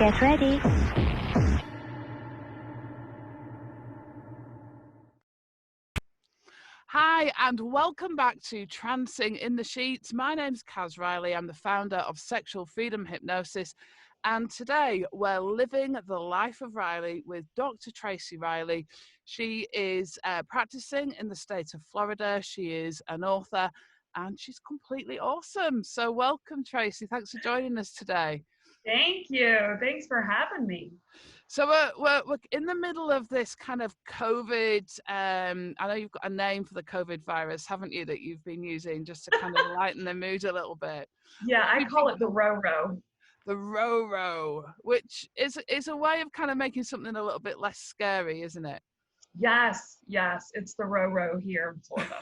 Get ready. Hi, and welcome back to Trancing in the Sheets. My name's Kaz Riley. I'm the founder of Sexual Freedom Hypnosis. And today we're living the life of Riley with Dr. Tracy Riley. She is practicing in the state of Florida. She is an author and she's completely awesome. So welcome, Tracy. Thanks for joining us today. Thank you. Thanks for having me. So we're in the middle of this kind of COVID. I know you've got a name for the COVID virus, haven't you, that you've been using just to kind of lighten the mood a little bit? Yeah, I call it the ro-ro. The ro-ro, which is a way of kind of making something a little bit less scary, isn't it? Yes, it's the ro-ro here in Florida.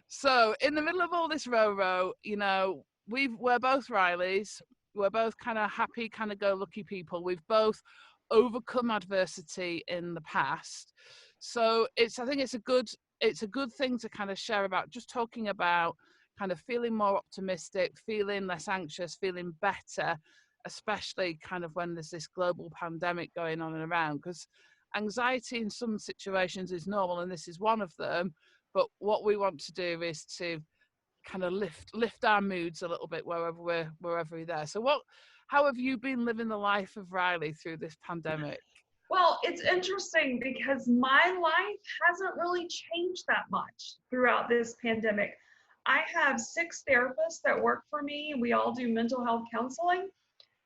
So in the middle of all this ro-ro, you know, we're both Rileys. We're both kind of happy, kind of go-lucky people. We've both overcome adversity in the past. So I think it's a good thing to kind of share about, just talking about kind of feeling more optimistic, feeling less anxious, feeling better, especially kind of when there's this global pandemic going on and around, because anxiety in some situations is normal, and this is one of them. But what we want to do is to kind of lift our moods a little bit wherever we're there. So how have you been living the life of Riley through this pandemic? Well, it's interesting because my life hasn't really changed that much throughout this pandemic. I have 6 therapists that work for me. We all do mental health counseling,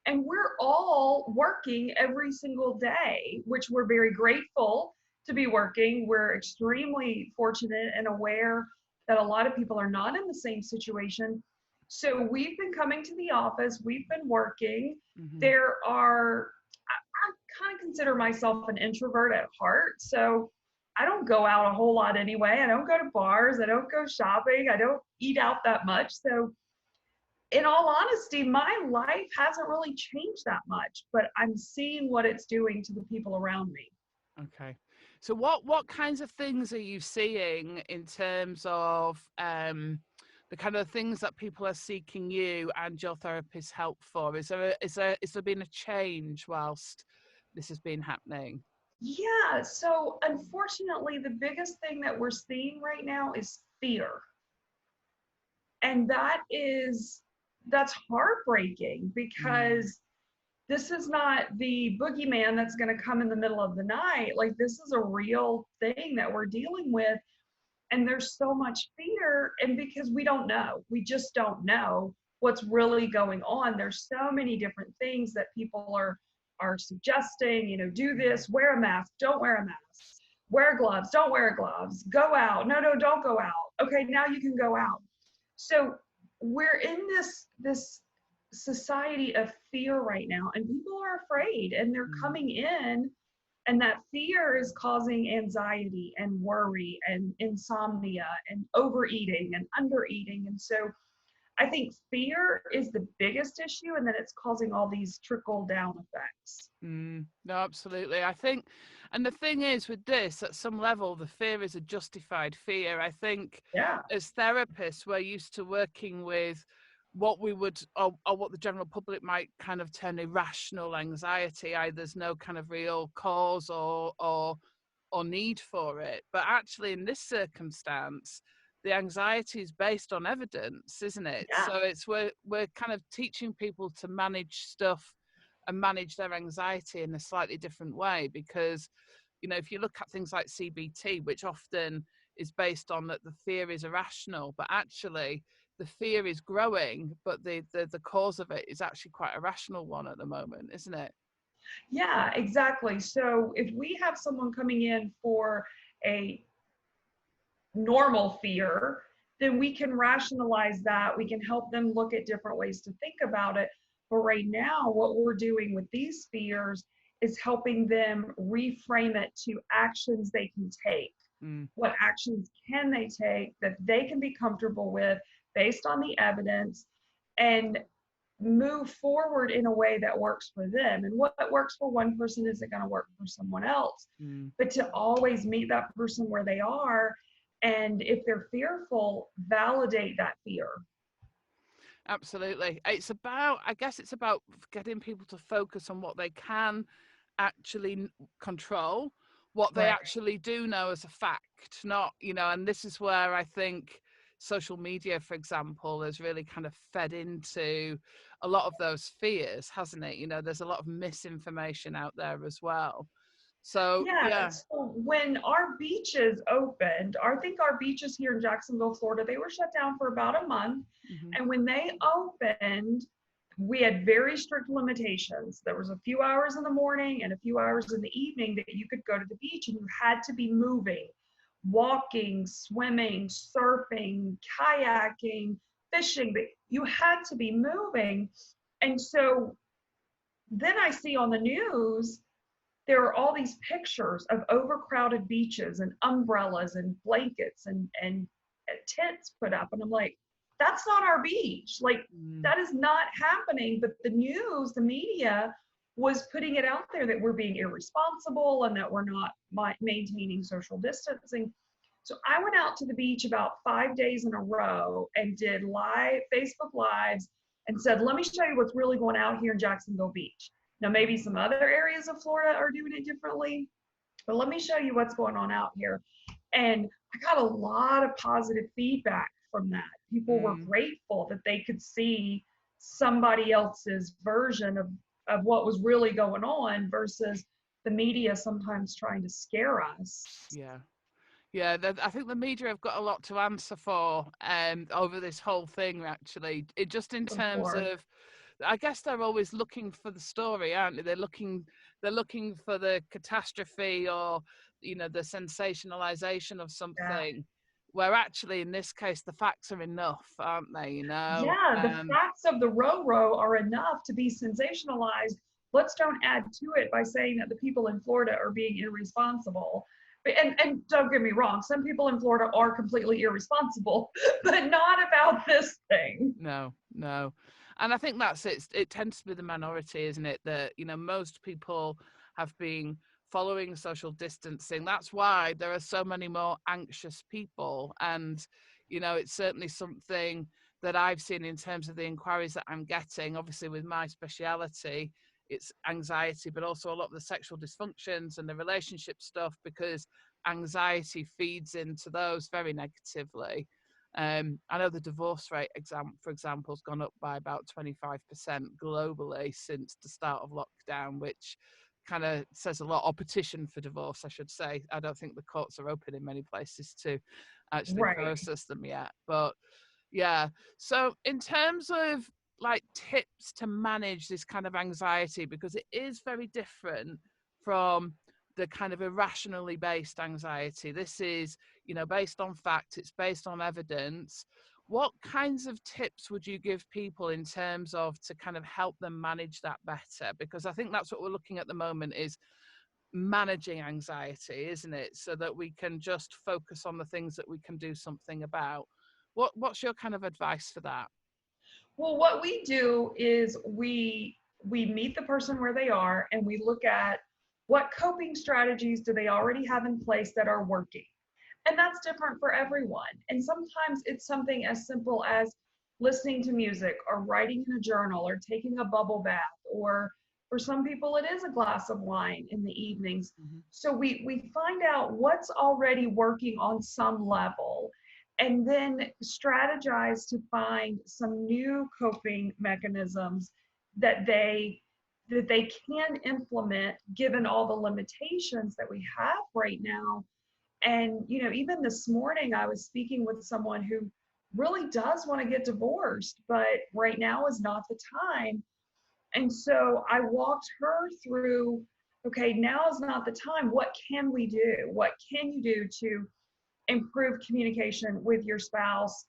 and we're all working every single day, which we're very grateful to be working. We're extremely fortunate and aware that a lot of people are not in the same situation. So we've been coming to the office, we've been working. Mm-hmm. I kind of consider myself an introvert at heart. So I don't go out a whole lot anyway. I don't go to bars. I don't go shopping. I don't eat out that much. So in all honesty, my life hasn't really changed that much, but I'm seeing what it's doing to the people around me. Okay. So what kinds of things are you seeing in terms of the kind of things that people are seeking you and your therapist's help for? Is there been a change whilst this has been happening? Yeah, so unfortunately, the biggest thing that we're seeing right now is fear. And that's heartbreaking because this is not the boogeyman that's going to come in the middle of the night. Like, this is a real thing that we're dealing with. And there's so much fear. And because we just don't know what's really going on. There's so many different things that people are suggesting, do this, wear a mask, don't wear a mask, wear gloves, don't wear gloves, go out. No, don't go out. Okay, now you can go out. So we're in this society of fear right now, and people are afraid, and they're coming in, and that fear is causing anxiety and worry and insomnia and overeating and undereating. And so I think fear is the biggest issue, and then it's causing all these trickle down effects. No, absolutely. I think, and the thing is with this, at some level, the fear is a justified fear. I think as therapists, we're used to working with what we would, or what the general public might kind of term irrational anxiety. There's no kind of real cause or need for it. But actually, in this circumstance, the anxiety is based on evidence, isn't it? Yeah. So we're kind of teaching people to manage stuff and manage their anxiety in a slightly different way, because if you look at things like CBT, which often is based on that the fear is irrational, but actually the fear is growing, but the cause of it is actually quite a rational one at the moment, isn't it? Yeah, exactly. So if we have someone coming in for a normal fear, then we can rationalize that. We can help them look at different ways to think about it. But right now, what we're doing with these fears is helping them reframe it to actions they can take. What actions can they take that they can be comfortable with based on the evidence, and move forward in a way that works for them. And what works for one person isn't going to work for someone else. But to always meet that person where they are, and if they're fearful, validate that fear. Absolutely. I guess it's about getting people to focus on what they can actually control, what they Right. actually do know as a fact, not, and this is where I think social media, for example, has really kind of fed into a lot of those fears, hasn't it? There's a lot of misinformation out there as well. So, Yeah, yeah. so when our beaches opened, I think our beaches here in Jacksonville, Florida, they were shut down for about a month. Hmm. And when they opened, we had very strict limitations. There was a few hours in the morning and a few hours in the evening that you could go to the beach, and you had to be moving, walking, swimming, surfing, kayaking, fishing, but you had to be moving. And so then I see on the news there are all these pictures of overcrowded beaches and umbrellas and blankets and tents put up. And I'm like, that's not our beach. Like, Mm. that is not happening. But the news, the media was putting it out there that we're being irresponsible and that we're not maintaining social distancing. So I went out to the beach about 5 days in a row and did live Facebook Lives and said, let me show you what's really going out here in Jacksonville Beach. Now, maybe some other areas of Florida are doing it differently, but let me show you what's going on out here. And I got a lot of positive feedback from that. People were Mm. grateful that they could see somebody else's version of what was really going on versus the media sometimes trying to scare us. Yeah. Yeah, I think the media have got a lot to answer for over this whole thing, actually. Just in For terms sure. of, I guess they're always looking for the story, aren't they? They're looking for the catastrophe or, the sensationalization of Yeah. something, where actually in this case the facts are enough, aren't they? Yeah, the facts of the row are enough to be sensationalized. Let's don't add to it by saying that the people in Florida are being irresponsible. And don't get me wrong, some people in Florida are completely irresponsible, but not about this thing. No, no. And I think that's it. It tends to be the minority, isn't it? That, most people have been following social distancing. That's why there are so many more anxious people. And, it's certainly something that I've seen in terms of the inquiries that I'm getting. Obviously, with my speciality, it's anxiety, but also a lot of the sexual dysfunctions and the relationship stuff, because anxiety feeds into those very negatively. I know the divorce rate, for example, has gone up by about 25% globally since the start of lockdown, which kind of says a lot. Or petition for divorce, I should say. I don't think the courts are open in many places to actually Right. process them yet. But yeah, so in terms of like tips to manage this kind of anxiety, because it is very different from the kind of irrationally based anxiety. This is, based on fact, it's based on evidence. What kinds of tips would you give people in terms of to kind of help them manage that better? Because I think that's what we're looking at the moment, is managing anxiety, isn't it? So that we can just focus on the things that we can do something about. What's your kind of advice for that? Well, what we do is we meet the person where they are and we look at what coping strategies do they already have in place that are working. And that's different for everyone. And sometimes it's something as simple as listening to music or writing in a journal or taking a bubble bath, or for some people it is a glass of wine in the evenings. Mm-hmm. So we find out what's already working on some level and then strategize to find some new coping mechanisms that they can implement given all the limitations that we have right now. And even this morning I was speaking with someone who really does want to get divorced, but right now is not the time. And so I walked her through, okay, now is not the time. What can we do? What can you do to improve communication with your spouse,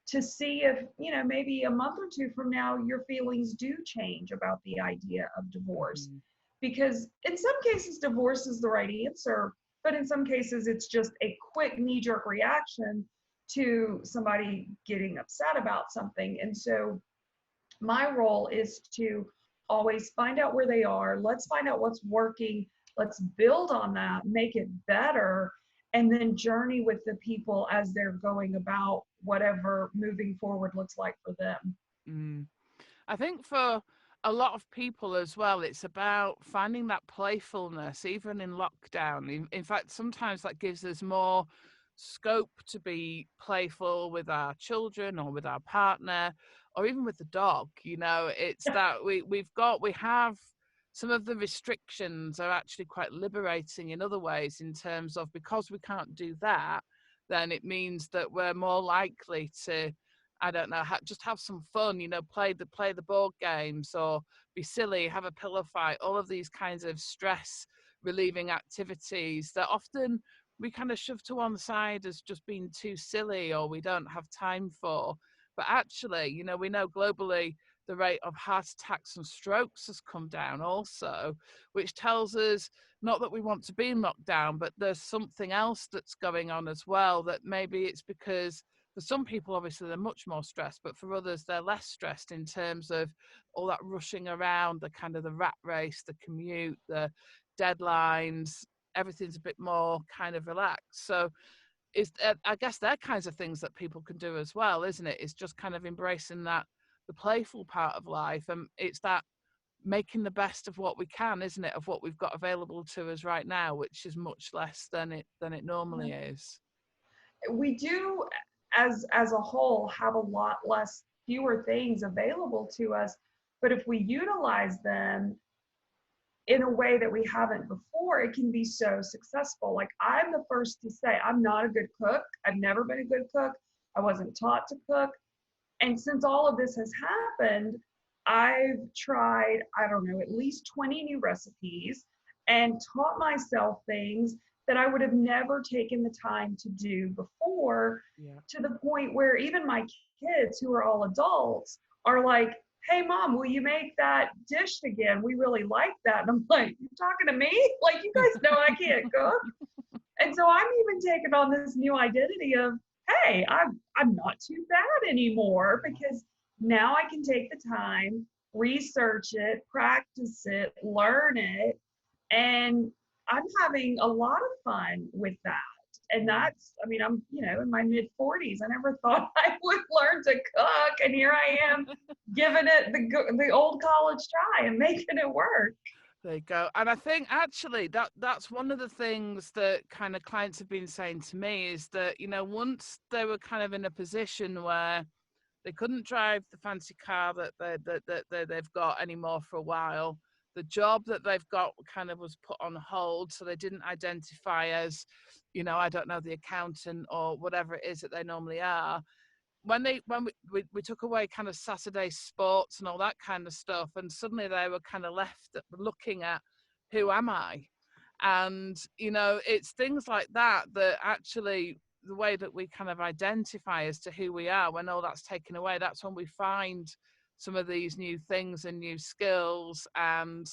to see if, maybe a month or two from now, your feelings do change about the idea of divorce? Mm-hmm. Because in some cases, divorce is the right answer, but in some cases, it's just a quick knee jerk reaction to somebody getting upset about something. And so my role is to always find out where they are. Let's find out what's working. Let's build on that, make it better, and then journey with the people as they're going about whatever moving forward looks like for them. Mm. I think for a lot of people as well, it's about finding that playfulness, even in lockdown. In fact, sometimes that gives us more scope to be playful with our children or with our partner or even with the dog. You know, it's that we have some of the restrictions are actually quite liberating in other ways, in terms of, because we can't do that, then it means that we're more likely to, I don't know, just have some fun, you know, play the board games, or be silly, have a pillow fight, all of these kinds of stress relieving activities that often we kind of shove to one side as just being too silly or we don't have time for. But actually, you know, we know globally the rate of heart attacks and strokes has come down also, which tells us not that we want to be in lockdown, but there's something else that's going on as well, that maybe it's because for some people, obviously, they're much more stressed, but for others, they're less stressed in terms of all that rushing around, the kind of the rat race, the commute, the deadlines, everything's a bit more kind of relaxed. So I guess they're kinds of things that people can do as well, isn't it? It's just kind of embracing that, the playful part of life. And it's that making the best of what we can, isn't it? Of what we've got available to us right now, which is much less than it normally is. We do, as a whole, have a lot less, fewer things available to us, but if we utilize them in a way that we haven't before, it can be so successful. Like, I'm the first to say I'm not a good cook. I've never been a good cook. I wasn't taught to cook. And since all of this has happened, I've tried, I don't know, at least 20 new recipes and taught myself things that I would have never taken the time to do before, Yeah. to the point where even my kids, who are all adults, are like, hey, mom, will you make that dish again? We really like that. And I'm like, you talking to me? Like, you guys know I can't cook. And so I'm even taking on this new identity of, hey, I'm not too bad anymore, because now I can take the time, research it, practice it, learn it, and I'm having a lot of fun with that. And that's, I mean, I'm, in my mid 40s. I never thought I would learn to cook, and here I am giving it the old college try and making it work. There you go. And I think actually that's one of the things that kind of clients have been saying to me, is that, you know, once they were kind of in a position where they couldn't drive the fancy car that they've got anymore for a while, the job that they've got kind of was put on hold, so they didn't identify as, you know, I don't know, the accountant or whatever it is that they normally are. When we took away kind of Saturday sports and all that kind of stuff, and suddenly they were kind of left looking at, who am I? And, you know, it's things like that that actually, the way that we kind of identify as to who we are, when all that's taken away, that's when we find some of these new things and new skills, and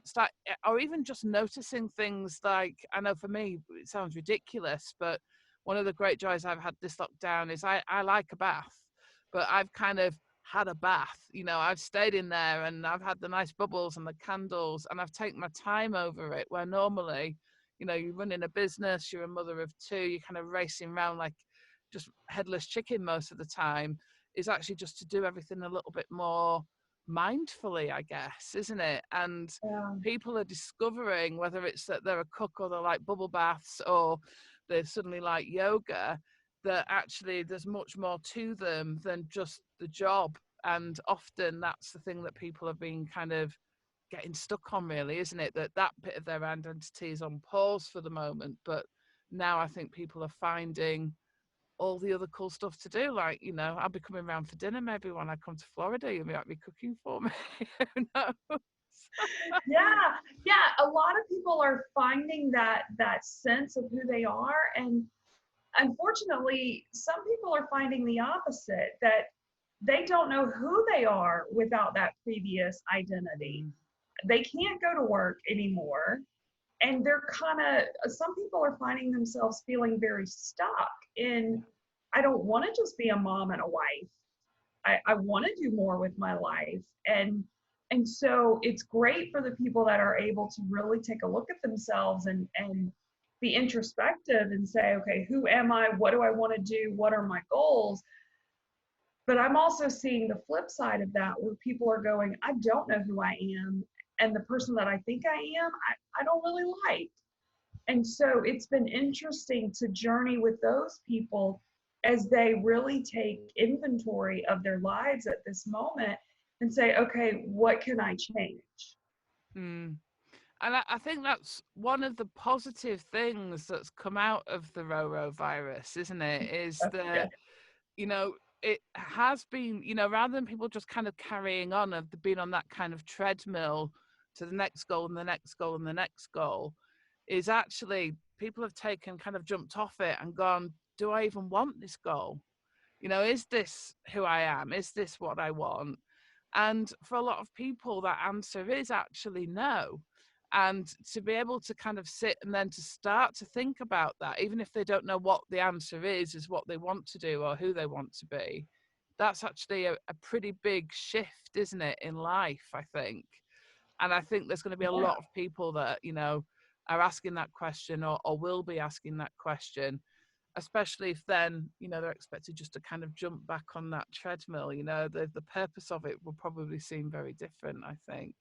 start, or even just noticing things. Like, I know for me it sounds ridiculous, but one of the great joys I've had this lockdown is I like a bath, but I've kind of had a bath, you know, I've stayed in there and I've had the nice bubbles and the candles, and I've taken my time over it, where normally, you know, you're running a business, you're a mother of two, you're kind of racing around like just headless chicken most of the time. Is actually just to do everything a little bit more mindfully, I guess, isn't it? And Yeah. people are discovering, whether it's that they're a cook or they're like bubble baths or they suddenly like yoga, that actually there's much more to them than just the job. And often that's the thing that people have been kind of getting stuck on, really, isn't it? That bit of their identity is on pause for the moment, but now I think people are finding all the other cool stuff to do. Like, you know, I'll be coming around for dinner maybe when I come to Florida. You might be cooking for me. Who knows? Yeah, yeah. A lot of people are finding that sense of who they are, and unfortunately, some people are finding the opposite, that they don't know who they are without that previous identity. Mm, They can't go to work anymore, and they're kind of, some people are finding themselves feeling very stuck in, I don't want to just be a mom and a wife. I want to do more with my life. And so it's great for the people that are able to really take a look at themselves and be introspective and say, okay, who am I? What do I want to do? What are my goals? But I'm also seeing the flip side of that where people are going, I don't know who I am. And the person that I think I am, I don't really like. And so it's been interesting to journey with those people as they really take inventory of their lives at this moment and say, okay, what can I change? Mm. And I think that's one of the positive things that's come out of the Roro virus, isn't it? Is Yeah. that, you know, it has been, rather than people just kind of carrying on, of being on that kind of treadmill to the next goal and the next goal and the next goal, is actually people have taken, kind of jumped off it and gone, do I even want this goal? Is this who I am? Is this what I want? And for a lot of people, that answer is actually no. And to be able to kind of sit and then to start to think about that, even if they don't know what the answer is what they want to do or who they want to be, that's actually a pretty big shift, isn't it, in life, I think. And I think there's going to be a Yeah. lot of people that, are asking that question or will be asking that question, especially if then, they're expected just to kind of jump back on that treadmill. The purpose of it will probably seem very different, I think.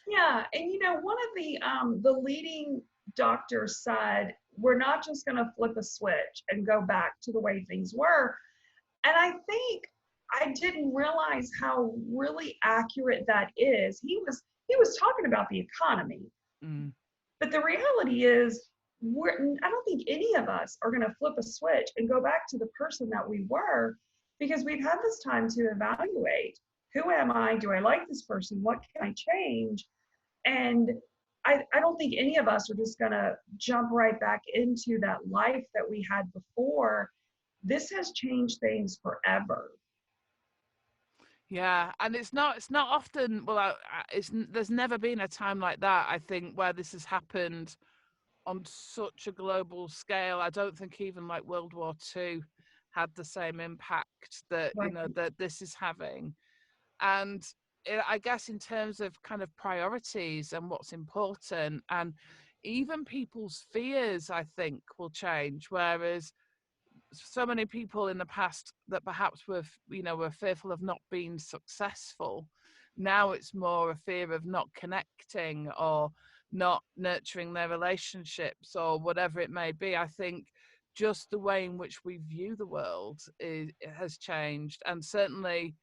Yeah, and one of the leading doctors said, we're not just going to flip a switch and go back to the way things were. And I think I didn't realize how really accurate that is. He was talking about the economy, Mm. but the reality is I don't think any of us are going to flip a switch and go back to the person that we were, because we've had this time to evaluate, who am I? Do I like this person? What can I change? And I don't think any of us are just going to jump right back into that life that we had before. This has changed things forever. Yeah, and it's not often. Well, there's never been a time like that, I think, where this has happened on such a global scale. I don't think even like World War II had the same impact that Right. that this is having. And I guess in terms of kind of priorities and what's important, and even people's fears, I think will change. Whereas so many people in the past that perhaps were fearful of not being successful, now it's more a fear of not connecting or not nurturing their relationships or whatever it may be. I think just the way in which we view the world has changed. And certainly,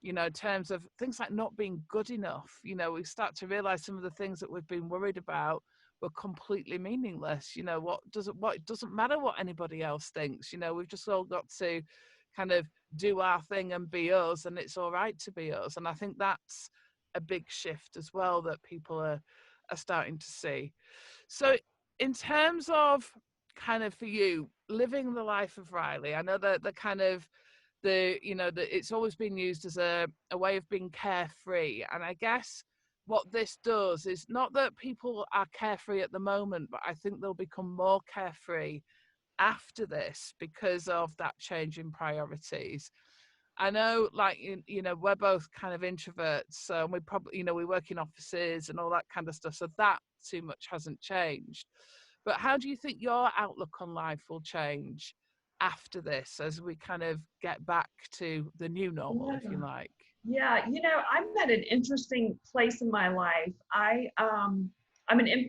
in terms of things like not being good enough, we start to realize some of the things that we've been worried about were completely meaningless. It doesn't matter what anybody else thinks. We've just all got to kind of do our thing and be us, and it's all right to be us. And I think that's a big shift as well that people are starting to see. So in terms of kind of for you living the life of Riley, I know that the kind of it's always been used as a way of being carefree. And I guess what this does is not that people are carefree at the moment, but I think they'll become more carefree after this because of that change in priorities. I know, like, we're both kind of introverts, so we probably, we work in offices and all that kind of stuff, so that too much hasn't changed. But how do you think your outlook on life will change after this, as we kind of get back to the new normal, Yeah. if you like? Yeah, I'm at an interesting place in my life. I'm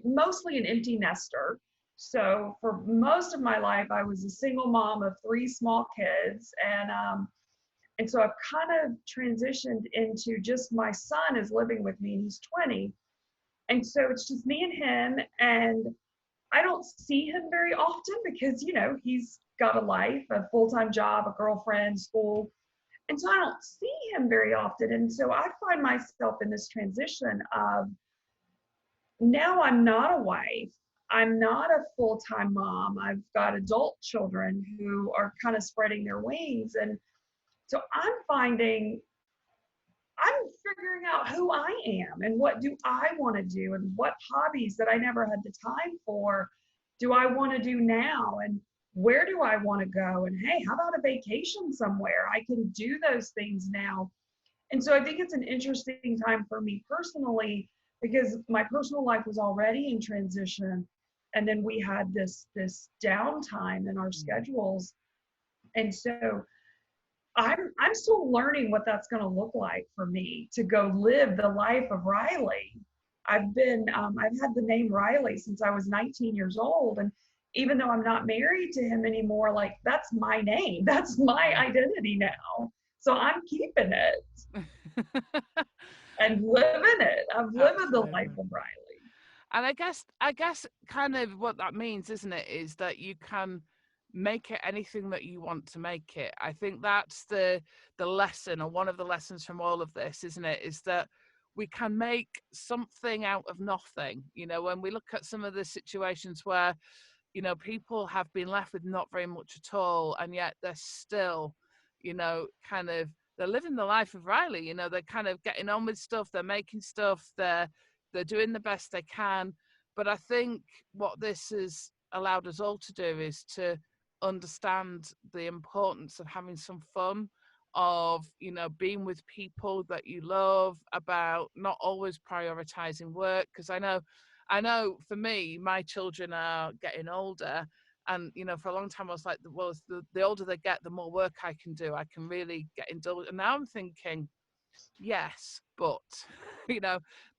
mostly an empty nester. So for most of my life, I was a single mom of three small kids, and so I've kind of transitioned into just my son is living with me, and he's 20, and so it's just me and him, and I don't see him very often because he's got a life, a full-time job, a girlfriend, school, and so I don't see him very often. And so I find myself in this transition of, now I'm not a wife. I'm not a full time mom. I've got adult children who are kind of spreading their wings. And so I'm figuring out who I am and what do I want to do and what hobbies that I never had the time for do I want to do now, and where do I want to go, and hey, how about a vacation somewhere? I can do those things now. And so I think it's an interesting time for me personally, because my personal life was already in transition, and then we had this downtime in our schedules. And so I'm still learning what that's going to look like for me to go live the life of Riley. I've had the name Riley since I was 19 years old, and even though I'm not married to him anymore, like that's my name, that's my identity now. So I'm keeping it and living it. I'm living the life Absolutely. of Riley. And I guess kind of what that means, isn't it, is that you can make it anything that you want to make it. I think that's the lesson, or one of the lessons from all of this, isn't it, is that we can make something out of nothing. When we look at some of the situations where, people have been left with not very much at all, and yet they're still, kind of, they're living the life of Riley. They're kind of getting on with stuff, they're making stuff, they're doing the best they can. But I think what this has allowed us all to do is to understand the importance of having some fun, of being with people that you love, about not always prioritizing work. Because I know for me, my children are getting older, and for a long time I was like, well, the older they get, the more work I can do, I can really get indulged. And now I'm thinking, yes, but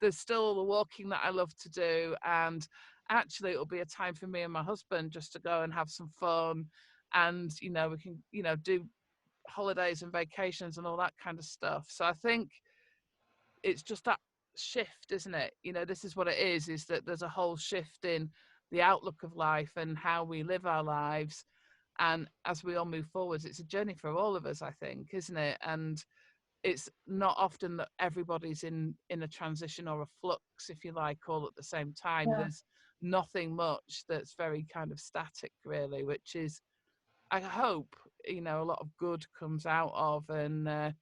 there's still the walking that I love to do, and actually it'll be a time for me and my husband just to go and have some fun, and we can do holidays and vacations and all that kind of stuff. So I think it's just that shift, isn't it? This is what it is that there's a whole shift in the outlook of life and how we live our lives. And as we all move forwards, it's a journey for all of us, I think, isn't it? And it's not often that everybody's in a transition or a flux, if you like, all at the same time. Yeah. There's nothing much that's very kind of static, really, which is, I hope, a lot of good comes out of, and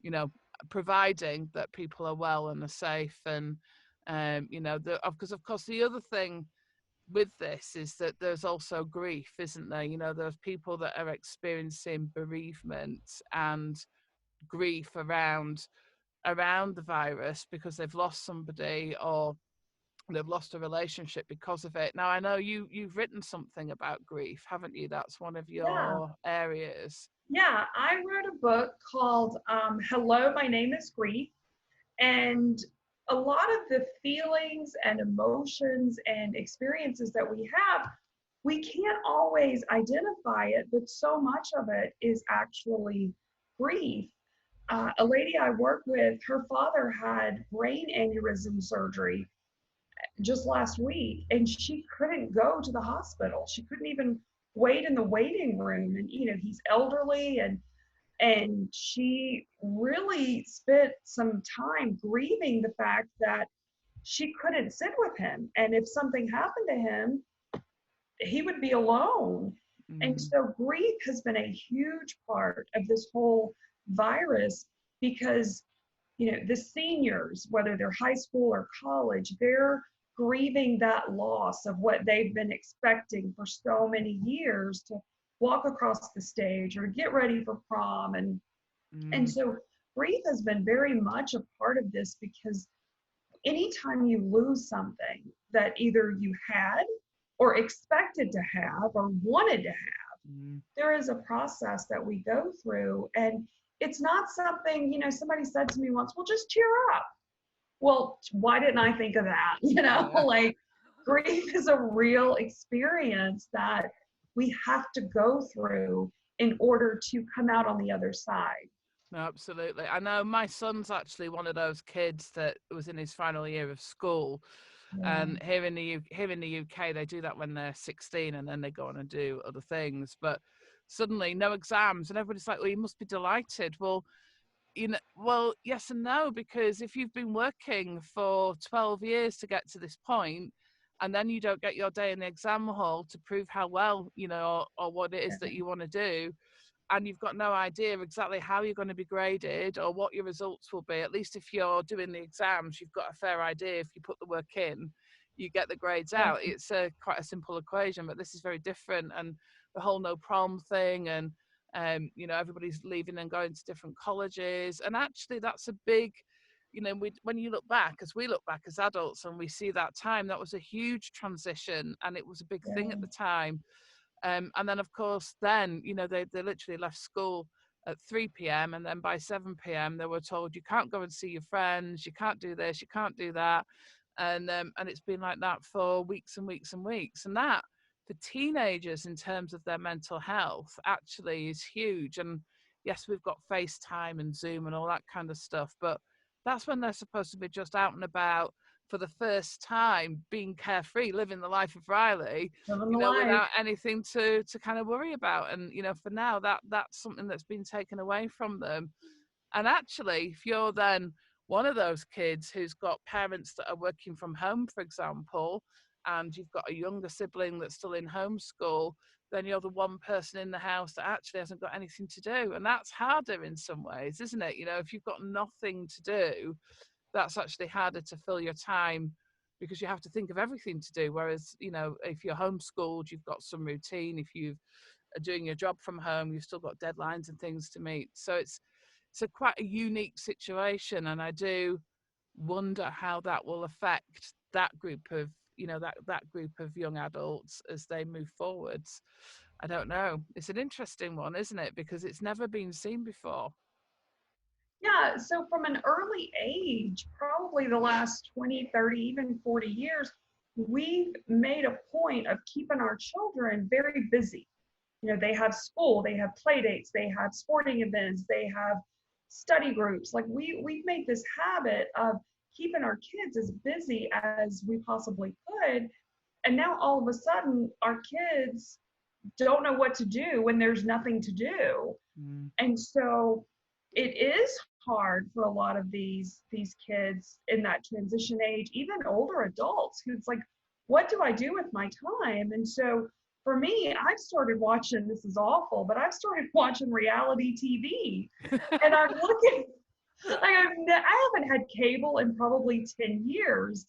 you know providing that people are well and are safe. And because of course the other thing with this is that there's also grief, isn't there? There's people that are experiencing bereavement and grief around the virus because they've lost somebody, or they've lost a relationship because of it. Now I know you've written something about grief, haven't you? That's one of Yeah. your areas. Yeah. I wrote a book called Hello, My Name is Grief. And a lot of the feelings and emotions and experiences that we have, we can't always identify it, but so much of it is actually grief. A lady I work with, her father had brain aneurysm surgery just last week, and she couldn't go to the hospital. She couldn't even wait in the waiting room. And, he's elderly, and she really spent some time grieving the fact that she couldn't sit with him. And if something happened to him, he would be alone. And Mm. so grief has been a huge part of this whole virus because, the seniors, whether they're high school or college, they're grieving that loss of what they've been expecting for so many years to walk across the stage or get ready for prom. And Mm. so grief has been very much a part of this because anytime you lose something that either you had or expected to have or wanted to have, Mm. there is a process that we go through. And it's not something, somebody said to me once, well, just cheer up. Well, why didn't I think of that? Yeah. Like grief is a real experience that we have to go through in order to come out on the other side. No, absolutely. I know my son's actually one of those kids that was in his final year of school, Yeah. and here in the UK they do that when they're 16, and then they go on and do other things. But suddenly no exams, and everybody's like, "Well, you must be delighted." Well, yes and no, because if you've been working for 12 years to get to this point, and then you don't get your day in the exam hall to prove how well, or what it is that you want to do, and you've got no idea exactly how you're going to be graded or what your results will be. At least if you're doing the exams, you've got a fair idea. If you put the work in, you get the grades out. It's quite a simple equation, but this is very different. And the whole no prom thing, and everybody's leaving and going to different colleges. And actually, that's a big, when you look back, as we look back as adults, and we see that time, that was a huge transition, and it was a big thing at Yeah. the time. And then, of course, then, they literally left school at 3 p.m. and then by 7 p.m. they were told you can't go and see your friends, you can't do this, you can't do that, and it's been like that for weeks and weeks and weeks. And that for teenagers in terms of their mental health actually is huge. And yes, we've got FaceTime and Zoom and all that kind of stuff, but that's when they're supposed to be just out and about for the first time, being carefree, living the life of Riley, Living you the know, life. without anything to kind of worry about. And, you know, for now, that's something that's been taken away from them. And actually, if you're then one of those kids who's got parents that are working from home, for example, and you've got a younger sibling that's still in homeschool, then you're the one person in the house that actually hasn't got anything to do. And that's harder in some ways, isn't it? You know, if you've got nothing to do, that's actually harder to fill your time because you have to think of everything to do. Whereas, you know, if you're homeschooled, you've got some routine. If you are doing your job from home, you've still got deadlines and things to meet. So it's a quite a unique situation. And I do wonder how that will affect that group of, you know, that group of young adults as they move forwards. I don't know. It's an interesting one, isn't it? Because it's never been seen before. Yeah, so from an early age, probably the last 20, 30, even 40 years, we've made a point of keeping our children very busy. You know, they have school, they have play dates, they have sporting events, they have study groups. Like we've made this habit of keeping our kids as busy as we possibly could. And now all of a sudden our kids don't know what to do when there's nothing to do. Mm. And so it is hard for a lot of these kids in that transition age, even older adults who's like, what do I do with my time? And so for me, I've started watching, this is awful, but I've started watching reality TV. And I'm looking, like I haven't had cable in probably 10 years.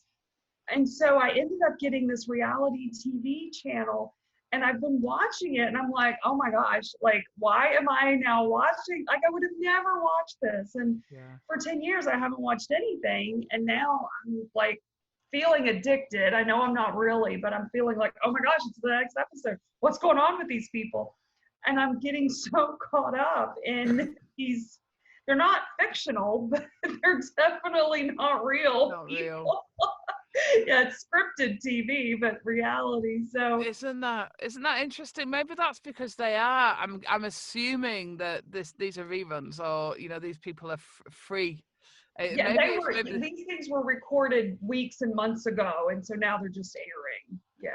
And so I ended up getting this reality TV channel, and I've been watching it, and I'm like, oh my gosh, like, why am I now watching? Like, I would have never watched this. And for 10 years, I haven't watched anything. And now I'm like feeling addicted. I know I'm not really, but I'm feeling like, oh my gosh, it's the next episode. What's going on with these people? And I'm getting so caught up in these, they're not fictional, but they're definitely not real. Not real. Yeah, it's scripted TV, but reality. So isn't that interesting? Maybe that's because they are. I'm assuming that these are reruns, or you know, these people are free. yeah, Maybe these things were recorded weeks and months ago, and so now they're just airing. Yeah.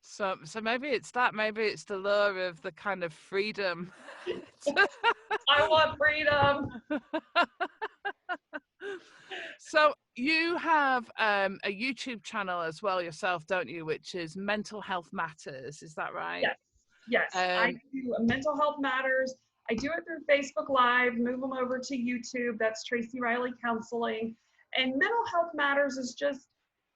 So maybe it's that. Maybe it's the lure of the kind of freedom. I want freedom. So you have a YouTube channel as well yourself, don't you? Which is Mental Health Matters. Is that right? Yes. I do Mental Health Matters. I do it through Facebook Live, move them over to YouTube. That's Tracy Riley Counseling. And Mental Health Matters is just,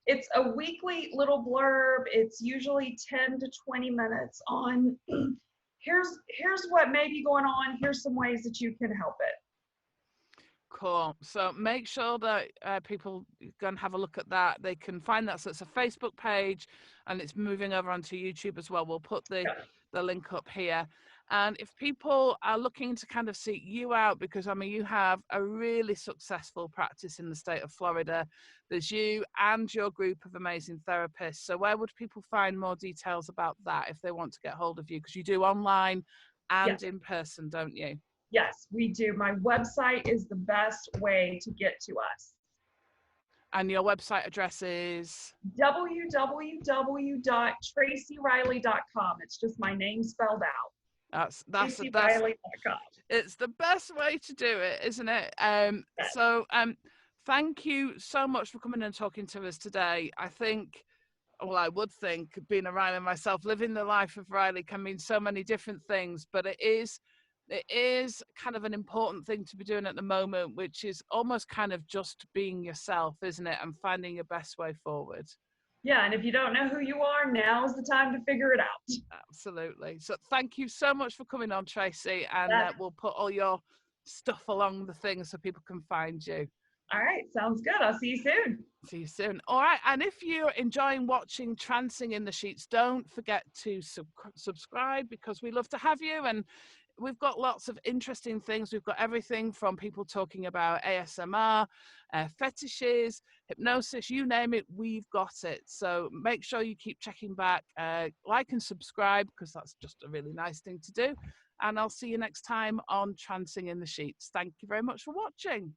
it's a weekly little blurb. It's usually 10 to 20 minutes on here's what may be going on. Here's some ways that you can help it. Cool. So make sure that people go and have a look at that. They can find that. So it's a Facebook page, and it's moving over onto YouTube as well. We'll put the link up here. And if people are looking to kind of seek you out, because I mean, you have a really successful practice in the state of Florida. There's you and your group of amazing therapists. So where would people find more details about that if they want to get hold of you? Because you do online and in person, don't you? Yes, we do. My website is the best way to get to us. And your website address is? www.tracyriley.com. It's just my name spelled out. That's TracyRiley.com. It's the best way to do it, isn't it? So thank you so much for coming and talking to us today. I think, well, I would think, being a Riley myself, living the life of Riley can mean so many different things, but it is kind of an important thing to be doing at the moment, which is almost kind of just being yourself, isn't it? And finding your best way forward. Yeah, and if you don't know who you are, now is the time to figure it out. Absolutely. So thank you so much for coming on, Tracy, and we'll put all your stuff along the thing so people can find you. All right, sounds good. I'll see you soon. See you soon. All right, and if you're enjoying watching Trancing in the Sheets, don't forget to subscribe, because we love to have you. And we've got lots of interesting things. We've got everything from people talking about ASMR, fetishes, hypnosis, you name it, we've got it. So make sure you keep checking back, like and subscribe, because that's just a really nice thing to do. And I'll see you next time on Trancing in the Sheets. Thank you very much for watching.